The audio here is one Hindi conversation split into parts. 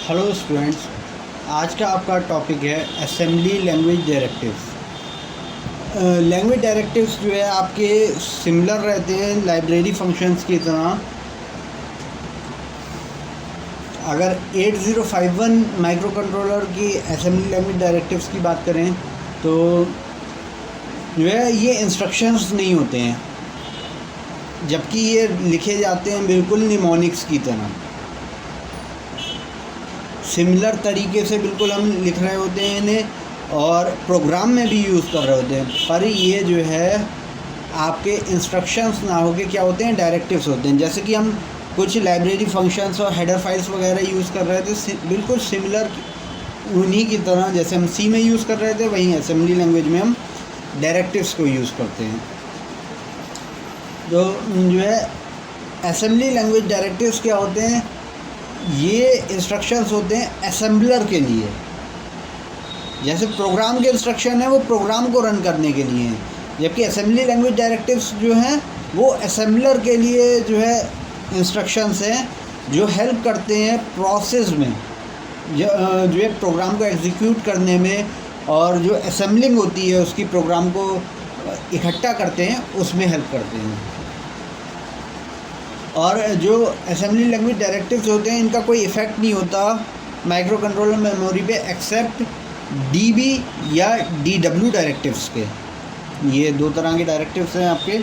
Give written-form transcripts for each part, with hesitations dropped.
हेलो स्टूडेंट्स, आज का आपका टॉपिक है assembly language directives. Language directives जो है आपके सिमिलर रहते हैं लाइब्रेरी फंक्शंस की तरह। अगर 8051 माइक्रो कंट्रोलर की असेंबली लैंग्वेज डायरेक्टिव्स की बात करें तो जो है ये इंस्ट्रक्शंस नहीं होते हैं, जबकि ये लिखे जाते हैं बिल्कुल निमोनिक्स की तरह। सिमिलर तरीके से बिल्कुल हम लिख रहे होते हैं इन्हें और प्रोग्राम में भी यूज़ कर रहे होते हैं, पर ये जो है आपके इंस्ट्रक्शंस ना होके क्या होते हैं, डायरेक्टिव्स होते हैं। जैसे कि हम कुछ लाइब्रेरी फंक्शंस और हेडर फाइल्स वगैरह यूज़ कर रहे थे, बिल्कुल सिमिलर उन्हीं की तरह जैसे हम सी में यूज़ कर रहे थे, वहीं असेंबली लैंग्वेज में हम डायरेक्टिव्स को यूज़ करते हैं। तो जो है असेंबली लैंग्वेज डायरेक्टिव्स क्या होते हैं, ये इंस्ट्रक्शंस होते हैं असेंबलर के लिए। जैसे प्रोग्राम के इंस्ट्रक्शन है वो प्रोग्राम को रन करने के लिए हैं, जबकि असेंबली लैंग्वेज डायरेक्टिव्स जो हैं वो असेंबलर के लिए जो है इंस्ट्रक्शंस हैं, जो हेल्प करते हैं प्रोसेस में, जो है प्रोग्राम को एग्जीक्यूट करने में, और जो असेंबलिंग होती है उसकी प्रोग्राम को इकट्ठा करते हैं उसमें हेल्प करते हैं। और जो असेंबली लैंग्वेज डायरेक्टिव्स होते हैं इनका कोई इफ़ेक्ट नहीं होता माइक्रो कंट्रोलर मेमोरी पे एक्सेप्ट डीबी या डीडब्ल्यू डायरेक्टिव्स के। ये दो तरह के डायरेक्टिव्स हैं आपके,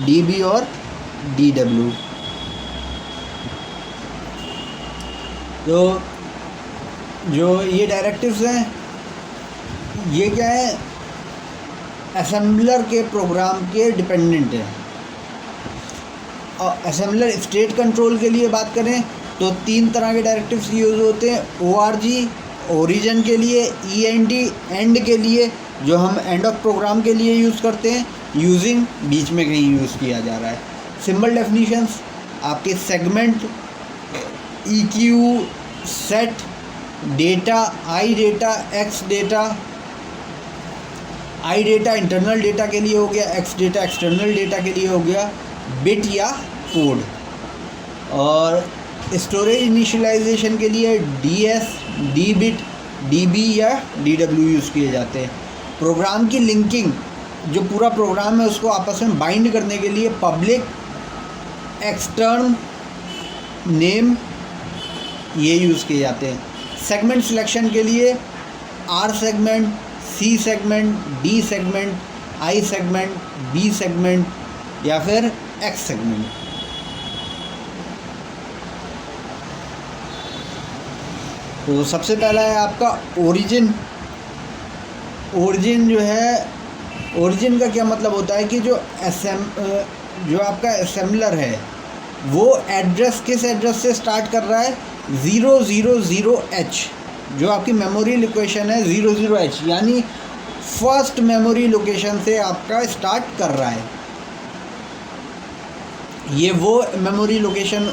डीबी और डीडब्ल्यू। तो जो ये डायरेक्टिव्स हैं ये क्या है, असेंबलर के प्रोग्राम के डिपेंडेंट है। और असेंबलर स्टेट कंट्रोल के लिए बात करें तो तीन तरह के डायरेक्टिव्स यूज़ होते हैं। ORG ओरिजिन के लिए, END एंड के लिए, जो हम एंड ऑफ प्रोग्राम के लिए यूज़ करते हैं, यूजिंग बीच में कहीं यूज़ किया जा रहा है। सिंबल डेफिनीशंस आपके सेगमेंट, EQ, सेट, डेटा, आई डेटा, एक्स डेटा। आई डेटा इंटरनल डेटा के लिए हो गया, एक्स डेटा एक्सटर्नल डेटा के लिए हो गया, बिट या कोड। और स्टोरेज इनिशियलाइजेशन के लिए DS, DBIT, DB या DW यूज़ किए जाते हैं। प्रोग्राम की लिंकिंग, जो पूरा प्रोग्राम है उसको आपस में बाइंड करने के लिए पब्लिक, एक्सटर्न, नेम ये यूज़ किए जाते हैं। सेगमेंट सिलेक्शन के लिए R segment, C segment, D segment, I segment, B segment या फिर X सेगमेंट। तो सबसे पहला है आपका ओरिजिन। ओरिजिन जो है, ओरिजिन का क्या मतलब होता है कि जो आपका असेंबलर है वो एड्रेस किस एड्रेस से स्टार्ट कर रहा है, 000H। जो आपकी मेमोरी लोकेशन है 00H, यानी फर्स्ट मेमोरी लोकेशन से आपका स्टार्ट कर रहा है। ये वो मेमोरी लोकेशन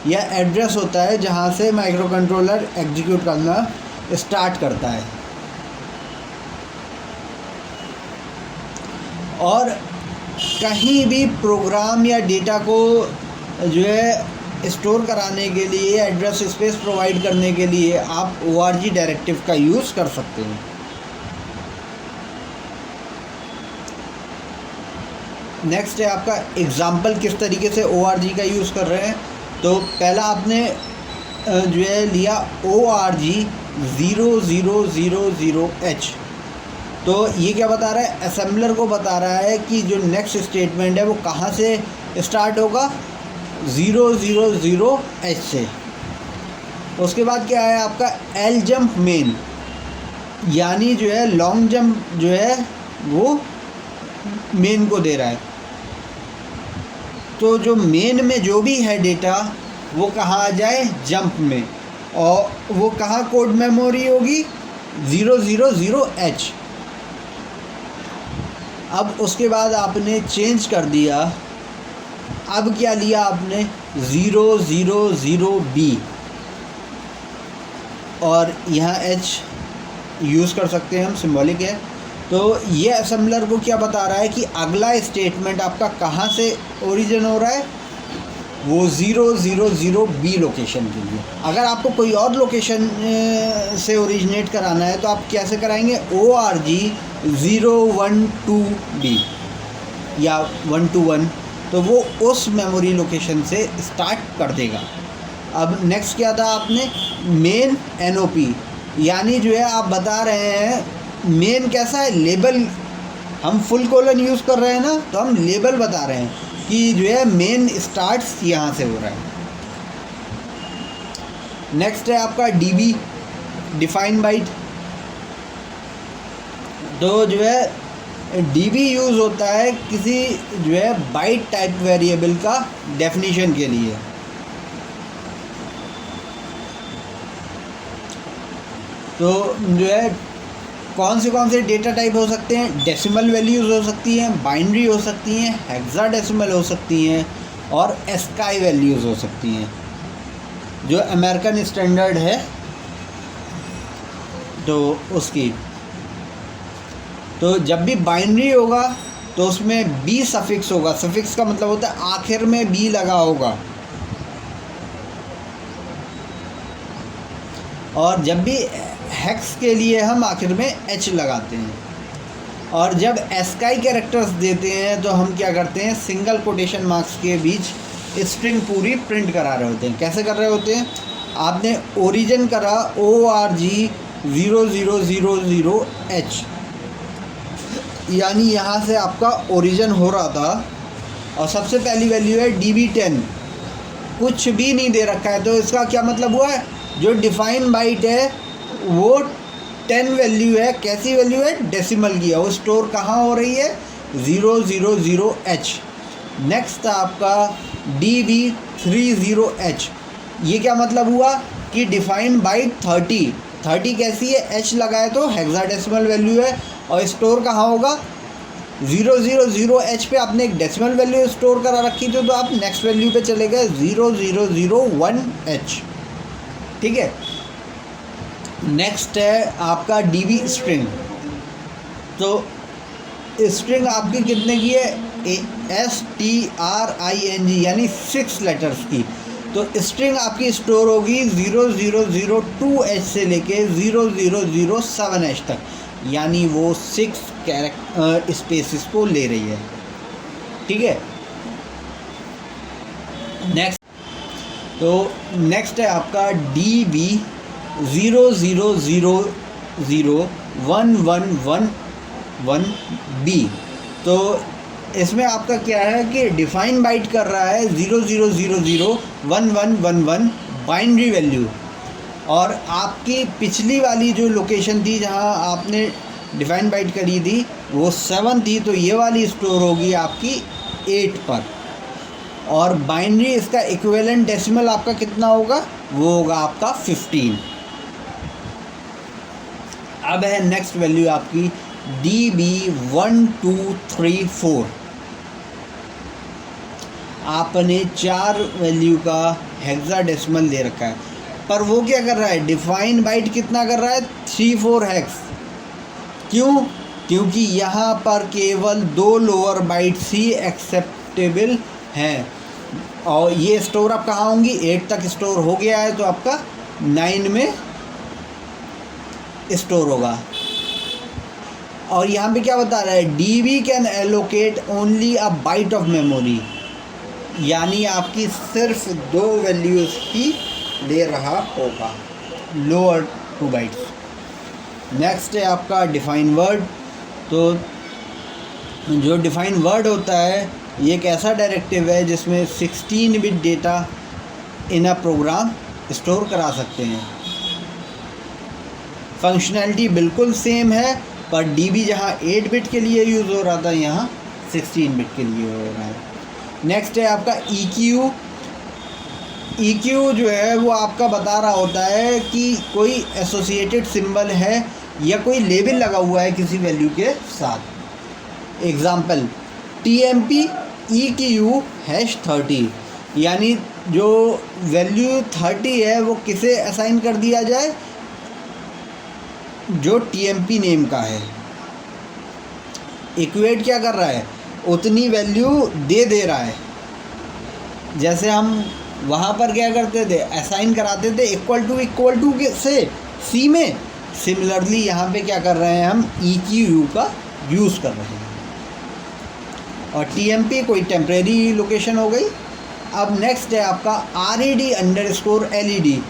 या एड्रेस होता है जहाँ से माइक्रो कंट्रोलर एग्जीक्यूट करना स्टार्ट करता है। और कहीं भी प्रोग्राम या डेटा को जो है स्टोर कराने के लिए, एड्रेस स्पेस प्रोवाइड करने के लिए आप ORG डायरेक्टिव का यूज़ कर सकते हैं। नेक्स्ट है आपका एग्ज़ाम्पल, किस तरीके से ORG का यूज़ कर रहे हैं। तो पहला आपने जो है लिया ORG 0000H। तो ये क्या बता रहा है, असेंबलर को बता रहा है कि जो नेक्स्ट स्टेटमेंट है वो कहाँ से स्टार्ट होगा, 000H से। उसके बाद क्या है आपका L जंप मेन, यानी जो है लॉन्ग जंप जो है वो मेन को दे रहा है। तो जो मेन में जो भी है डेटा वो कहाँ आ जाए, जंप में, और वो कहाँ कोड मेमोरी होगी, 000H। अब उसके बाद आपने चेंज कर दिया, अब क्या लिया आपने, 000B, और यहाँ H यूज़ कर सकते हैं हम, सिंबॉलिक है। तो ये असेंबलर को क्या बता रहा है कि अगला स्टेटमेंट आपका कहाँ से ओरिजिन हो रहा है, वो 000B लोकेशन के लिए। अगर आपको कोई और लोकेशन से ओरिजिनेट कराना है तो आप कैसे कराएंगे, ORG 012B या 121, तो वो उस मेमोरी लोकेशन से स्टार्ट कर देगा। अब नेक्स्ट क्या था आपने, मेन NOP, यानी जो है आप बता रहे हैं मेन कैसा है, लेबल। हम फुल कोलन यूज़ कर रहे हैं ना, तो हम लेबल बता रहे हैं कि जो है मेन स्टार्ट्स यहाँ से हो रहा है। नेक्स्ट है आपका DB, डिफाइन बाइट। तो जो है DB यूज़ होता है किसी जो है बाइट टाइप वेरिएबल का डेफिनेशन के लिए। तो जो है कौन से डेटा टाइप हो सकते हैं, डेसिमल वैल्यूज़ हो सकती हैं, बाइनरी हो सकती हैं, हेक्साडेसिमल हो सकती हैं, और एस्काई वैल्यूज़ हो सकती हैं, जो अमेरिकन स्टैंडर्ड है तो उसकी। तो जब भी बाइनरी होगा तो उसमें बी सफिक्स होगा। सफिक्स का मतलब होता है आखिर में बी लगा होगा। और जब भी हेक्स के लिए हम आखिर में H लगाते हैं। और जब एस्काई कैरेक्टर्स देते हैं तो हम क्या करते हैं, सिंगल कोटेशन मार्क्स के बीच स्ट्रिंग पूरी प्रिंट करा रहे होते हैं। कैसे कर रहे होते हैं, आपने ओरिजिन करा ORG 0000H, यानी यहाँ से आपका ओरिजिन हो रहा था, और सबसे पहली वैल्यू है DB10, कुछ भी नहीं दे रखा है। तो इसका क्या मतलब हुआ है, जो डिफाइन बाइट है वो 10 वैल्यू है। कैसी वैल्यू है, डेसिमल की है। वो स्टोर कहाँ हो रही है, 000H। नेक्स्ट आपका DB30H, ये क्या मतलब हुआ कि डिफाइन बाइट 30 कैसी है, H लगाए तो हेक्साडेसिमल वैल्यू है, और स्टोर कहाँ होगा, 000H पे आपने एक डेसिमल वैल्यू स्टोर करा रखी थी, तो आप नेक्स्ट वैल्यू पे चले गए 0001H। ठीक है। नेक्स्ट है आपका DB स्ट्रिंग। तो स्ट्रिंग आपकी कितने की है, STRING, यानी 6 लेटर्स की। तो स्ट्रिंग आपकी स्टोर होगी 0002H से लेके 0007H तक, यानी वो 6 स्पेसिस को ले रही है। ठीक है। नेक्स्ट है आपका DB 00001111B। तो इसमें आपका क्या है कि डिफाइन बाइट कर रहा है 00001111 बाइनरी वैल्यू, और आपकी पिछली वाली जो लोकेशन थी जहां आपने डिफाइन बाइट करी थी वो 7 थी, तो ये वाली स्टोर होगी आपकी 8 पर। और बाइनरी इसका इक्विवेलेंट डेसिमल आपका कितना होगा, वो होगा आपका 15। अब है नेक्स्ट वैल्यू आपकी DB1234। आपने 4 वैल्यू का हेक्साडेसिमल दे रखा है, पर वो क्या कर रहा है, डिफाइन बाइट कितना कर रहा है, 34 हेक्स। क्यों, क्योंकि यहाँ पर केवल 2 लोअर बाइट्स ही एक्सेप्टेबल हैं, और ये स्टोर आप कहाँ होंगी, 8 तक स्टोर हो गया है, तो आपका 9 में स्टोर होगा। और यहाँ पे क्या बता रहा है, DB can allocate only a byte of memory, यानी आपकी सिर्फ 2 वैल्यूज़ ही ले रहा होगा, लोअर 2 बाइट्स। नेक्स्ट है आपका डिफाइन वर्ड। तो जो डिफाइन वर्ड होता है ये एक ऐसा डायरेक्टिव है जिसमें 16 बिट डेटा इन अ प्रोग्राम स्टोर करा सकते हैं। फंक्शनैलिटी बिल्कुल सेम है, पर DB जहाँ 8 बिट के लिए यूज़ हो रहा था यहाँ 16 बिट के लिए हो रहा है। नेक्स्ट है आपका EQ। EQ जो है वो आपका बता रहा होता है कि कोई एसोसिएटेड सिंबल है या कोई लेबल लगा हुआ है किसी वैल्यू के साथ। एग्ज़ाम्पल TMP EQ #30, यानी जो वैल्यू 30 है वो किसे असाइन कर दिया जाए, जो TMP नेम का है। इक्वेट क्या कर रहा है, उतनी वैल्यू दे रहा है। जैसे हम वहाँ पर क्या करते थे, असाइन कराते थे इक्वल टू के से सी में, सिमिलरली यहाँ पे क्या कर रहे हैं, हम ई की यू का यूज़ कर रहे हैं। और TMP कोई टेम्प्रेरी लोकेशन हो गई। अब नेक्स्ट है आपका RAD_LED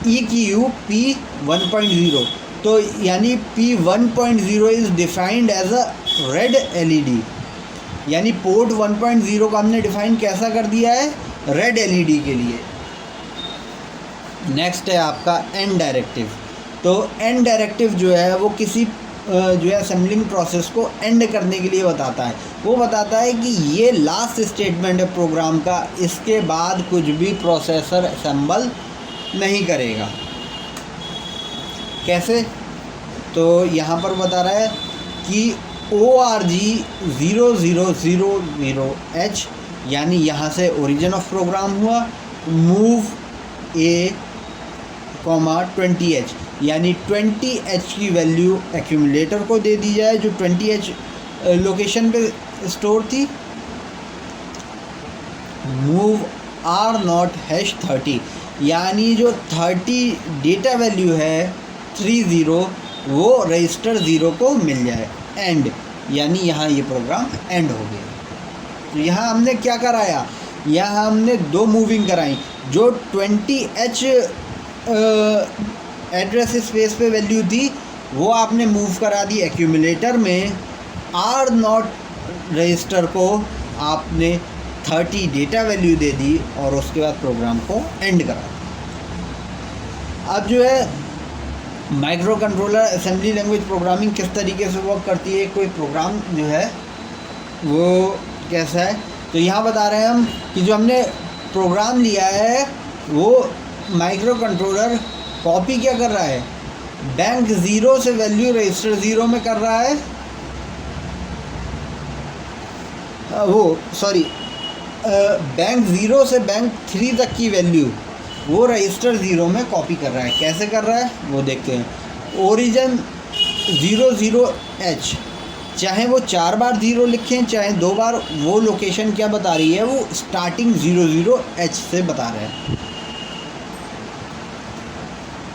EQ P1.0। तो यानी P1.0 is defined as a red LED, यानी पोर्ट 1.0 का हमने डिफाइन कैसा कर दिया है, रेड LED के लिए। नेक्स्ट है आपका एंड डायरेक्टिव। तो एंड डायरेक्टिव जो है वो किसी जो है असेंबलिंग प्रोसेस को एंड करने के लिए बताता है। वो बताता है कि ये लास्ट स्टेटमेंट है प्रोग्राम का, इसके बाद कुछ भी प्रोसेसर असेंबल नहीं करेगा। कैसे, तो यहाँ पर बता रहा है कि ORG 0000H, यानी यहाँ से ओरिजिन ऑफ प्रोग्राम हुआ, मूव A, 20H, यानी 20H की वैल्यू एक्यूमुलेटर को दे दी जाए जो 20H लोकेशन पे स्टोर थी। मूव R0#30, यानी जो 30 डेटा वैल्यू है 30 वो रजिस्टर 0 को मिल जाए। एंड, यानी यहाँ ये प्रोग्राम एंड हो गया। तो यहाँ हमने क्या कराया, यहाँ हमने दो मूविंग कराई। जो 20H एड्रेस स्पेस पे वैल्यू थी वो आपने मूव करा दी एक्यूमुलेटर में, R0 रजिस्टर को आपने 30 डेटा वैल्यू दे दी और उसके बाद प्रोग्राम को एंड करा। अब जो है micro controller assembly language programming किस तरीके से वर्क करती है, कोई प्रोग्राम जो है वो कैसा है, तो यहाँ बता रहे हैं हम कि जो हमने प्रोग्राम लिया है वो माइक्रो कंट्रोलर कॉपी क्या कर रहा है, बैंक 0 से वैल्यू रजिस्टर 0 में कर रहा है, बैंक 0 से बैंक 3 तक की वैल्यू वो रजिस्टर 0 में कॉपी कर रहा है। कैसे कर रहा है वो देखते हैं। ओरिजिन 00H, चाहे वो 4 बार 0 लिखें चाहे 2 बार, वो लोकेशन क्या बता रही है, वो स्टार्टिंग 00H से बता रहा है।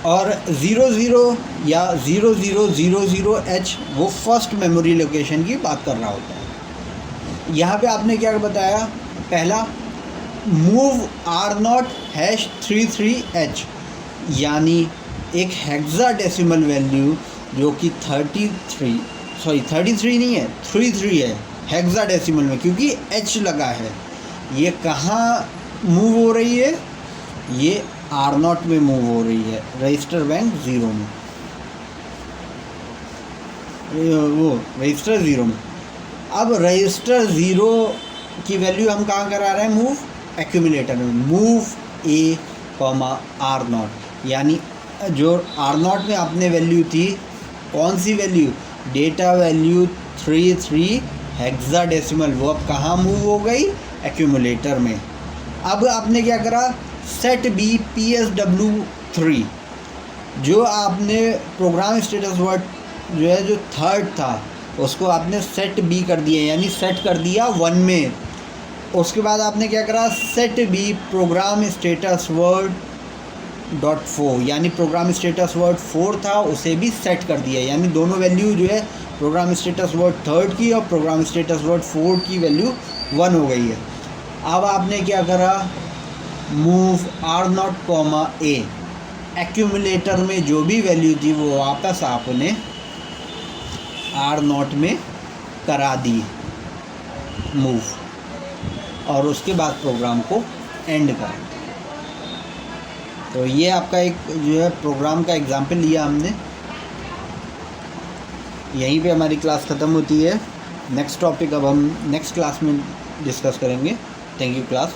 और 00 या 0000H वो फर्स्ट मेमोरी लोकेशन की बात कर रहा होता है। यहाँ पे आपने क्या बताया, पहला मूव R0#33H, यानी एक हेक्साडेसिमल वैल्यू जो कि 33 नहीं है, 33 है हेक्साडेसिमल में, क्योंकि H लगा है। ये कहाँ मूव हो रही है, ये R0 में मूव हो रही है, रजिस्टर बैंक 0 में, वो रजिस्टर 0 में। अब रजिस्टर 0 की वैल्यू हम कहाँ करा रहे हैं, मूव एक्यूमुलेटर में, मूव A, R0, यानी जो R0 में आपने वैल्यू थी, कौन सी वैल्यू, डेटा वैल्यू 33 हेक्साडेसिमल, वो अब कहाँ मूव हो गई, एक्यूमुलेटर में। अब आपने क्या करा, सेट B PSW3, जो आपने प्रोग्राम स्टेटस वर्ड जो है जो थर्ड था उसको आपने सेट B कर दिया, यानी सेट कर दिया 1 में। उसके बाद आपने क्या करा, set B program status word .4, यानी प्रोग्राम स्टेटस वर्ड 4 था उसे भी सेट कर दिया, यानी दोनों वैल्यू जो है प्रोग्राम स्टेटस वर्ड थर्ड की और प्रोग्राम स्टेटस वर्ड 4 की वैल्यू 1 हो गई है। अब आपने क्या करा, मूव R0, A, एक्यूमुलेटर में जो भी वैल्यू थी वो वापस आपने R0 में करा दी मूव, और उसके बाद प्रोग्राम को एंड करा। तो ये आपका एक जो है प्रोग्राम का एग्जाम्पल लिया हमने। यहीं पे हमारी क्लास ख़त्म होती है। नेक्स्ट टॉपिक अब हम नेक्स्ट क्लास में डिस्कस करेंगे। Thank you class.